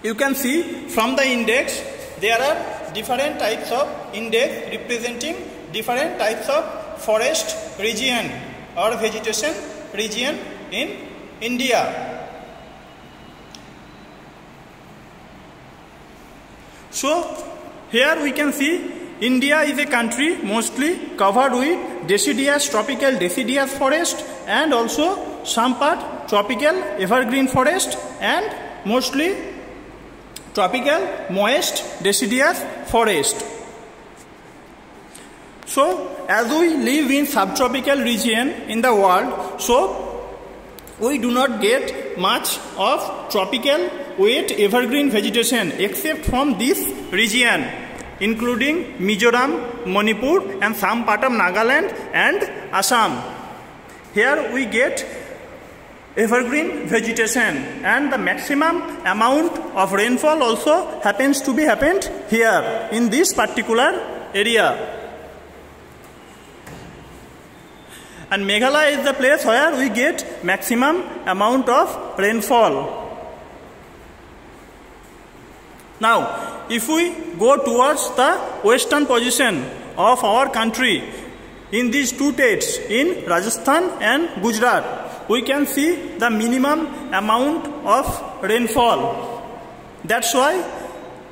You can see from the index there are different types of index representing different types of forest region or vegetation region in India. So here we can see India is a country mostly covered with deciduous, tropical deciduous forest and also some part tropical evergreen forest and mostly tropical moist deciduous forest. So as we live in subtropical region in the world, so we do not get much of tropical wet evergreen vegetation except from this region, including Mizoram, Manipur and some part of Nagaland and Assam. Here we get evergreen vegetation and the maximum amount of rainfall also happens to be happened here in this particular area. And Meghalaya is the place where we get maximum amount of rainfall. Now, if we go towards the western position of our country in these two states, in Rajasthan and Gujarat, we can see the minimum amount of rainfall. That's why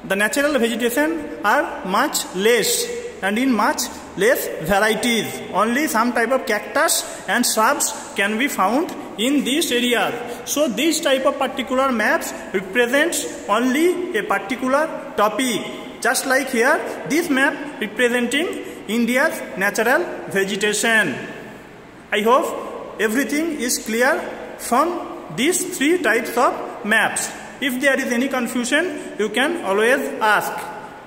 the natural vegetation are much less and in much less varieties. Only some type of cactus and shrubs can be found in these areas. So this type of particular maps represents only a particular topic. Just like here, this map representing India's natural vegetation. I hope everything is clear from these three types of maps. If there is any confusion, you can always ask.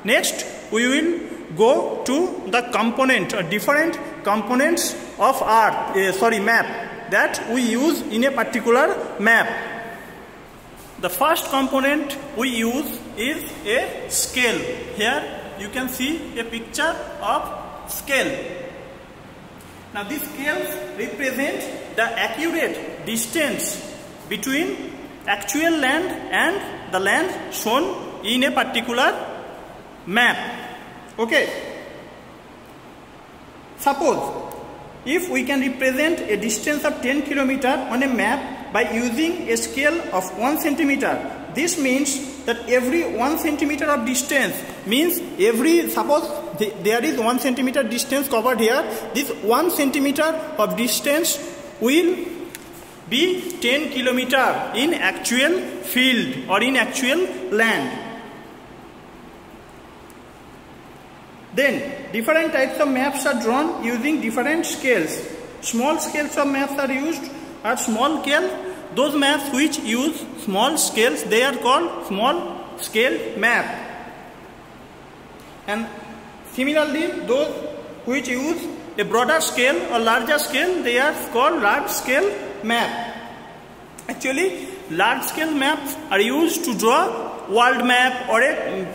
Next, we will go to the component or different components of map that we use in a particular map. The first component we use is a scale. Here you can see a picture of scale. Now these scales represent the accurate distance between actual land and the land shown in a particular map. Okay. Suppose if we can represent a distance of 10 km on a map by using a scale of 1 cm, this means that every 1 cm of distance means suppose there is 1 cm distance covered here, this 1 cm of distance will be 10 km in actual field or in actual land. Then different types of maps are drawn using different scales. Small scales of maps are used at small scale. Those maps which use small scales, they are called small scale map. And similarly, those which use a broader scale or larger scale, they are called large scale map. Actually, large scale maps are used to draw world map or a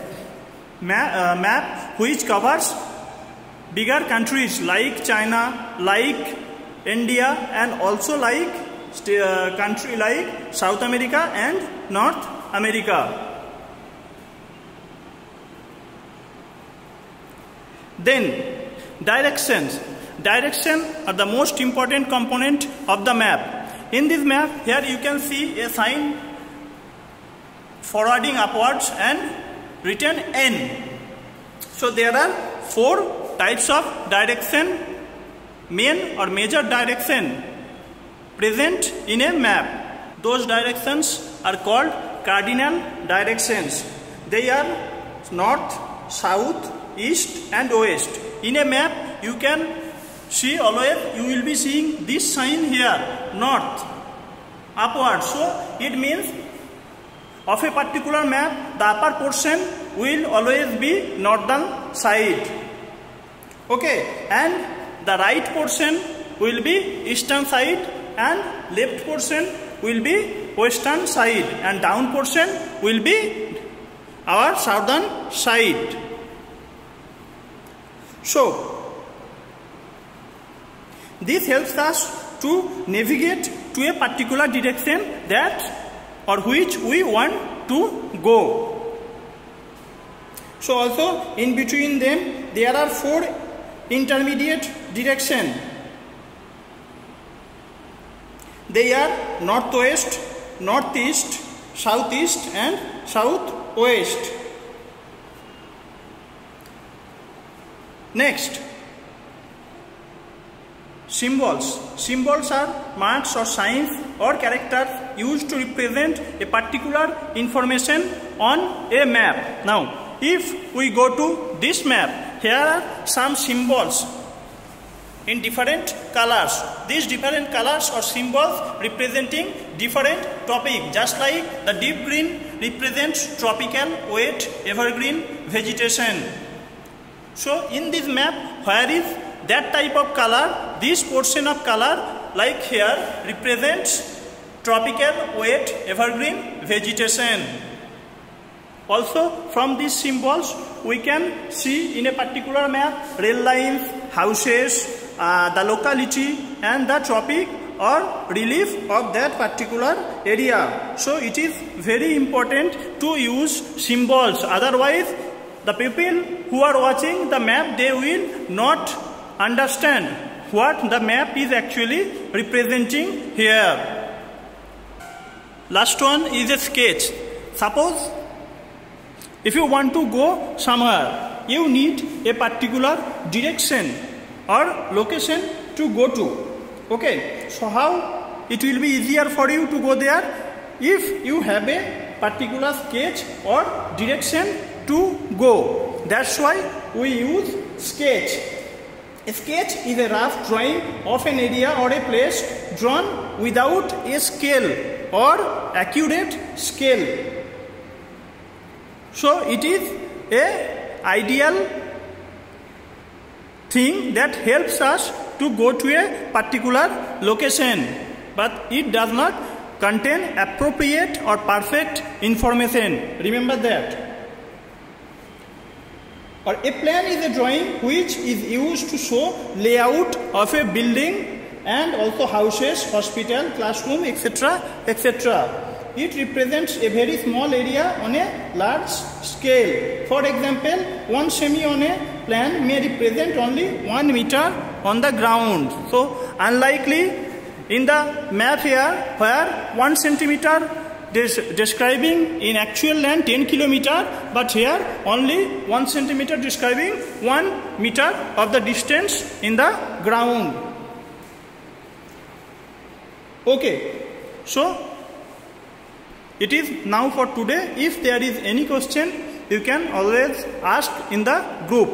map which covers bigger countries like China, like India and also like country like South America and North America. Then directions. Direction are the most important component of the map. In this map, here you can see a sign forwarding upwards and written N. So there are 4 types of direction, main or major direction present in a map. Those directions are called cardinal directions. They are north, south, east and west. In a map you can see always, you will be seeing this sign here, north, upward. So it means of a particular map, the upper portion will always be northern side. Okay, and the right portion will be eastern side and left portion will be western side and down portion will be our southern side. So this helps us to navigate to a particular direction that or which we want to go. So also in between them there are 4 intermediate directions. They are northwest, northeast, southeast and southwest. Next, symbols. Symbols are marks or signs or characters used to represent a particular information on a map. Now, if we go to this map, here are some symbols in different colors. These different colors or symbols representing different topic, just like the deep green represents tropical, wet, evergreen vegetation. So in this map, where is that type of color, this portion of color like here represents tropical, wet, evergreen vegetation. Also from these symbols we can see in a particular map rail lines, houses, the locality and the topic or relief of that particular area. So it is very important to use symbols, otherwise the people who are watching the map, they will not understand what the map is actually representing here. Last one is a sketch. Suppose if you want to go somewhere, you need a particular direction or location to go to. Okay, so how it will be easier for you to go there? If you have a particular sketch or direction to go. That's why we use sketch. A sketch is a rough drawing of an area or a place drawn without a scale or accurate scale. So it is an ideal thing that helps us to go to a particular location, but it does not contain appropriate or perfect information. Remember that. Or a plan is a drawing which is used to show layout of a building and also houses, hospital, classroom, etc., etc. It represents a very small area on a large scale. For example, 1 semi on a plan may represent only 1 meter on the ground. So unlikely in the map here where 1 centimeter describing in actual land 10 kilometer, but here only 1 centimeter describing 1 meter of the distance in the ground. Okay, so it is now for today. If there is any question, you can always ask in the group.